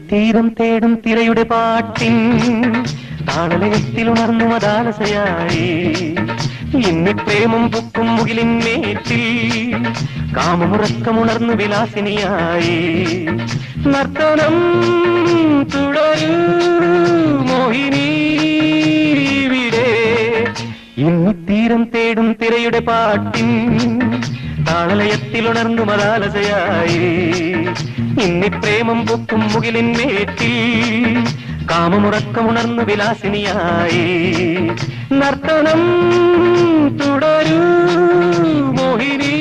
ഇന്നിത്തീരം തേടും തിരയുടെ പാട്ടിൻ താളലയത്തിൽ ഉണർന്നു മതാലസയായി ഇന്നി പ്രേമം പൊക്കും മുകിലിൻ മേറ്റിൽ കാമമുറക്കമുണർന്നു വിലാസിനിയായി നർത്തനം തുടരൂ മോഹിനി ഇവിടെ ഇന്നിത്തീരം തേടും തിരയുടെ പാട്ടിൻ താളലയത്തിൽ ഉണർന്നു മതാലസയായി ഇന്നി പ്രേമം പൊക്കും മുകിലിൻ മേറ്റിൽ കാമമുറക്കമുണർന്നു വിലാസിനിയായി നർത്തനം തുടരൂ മോഹിനി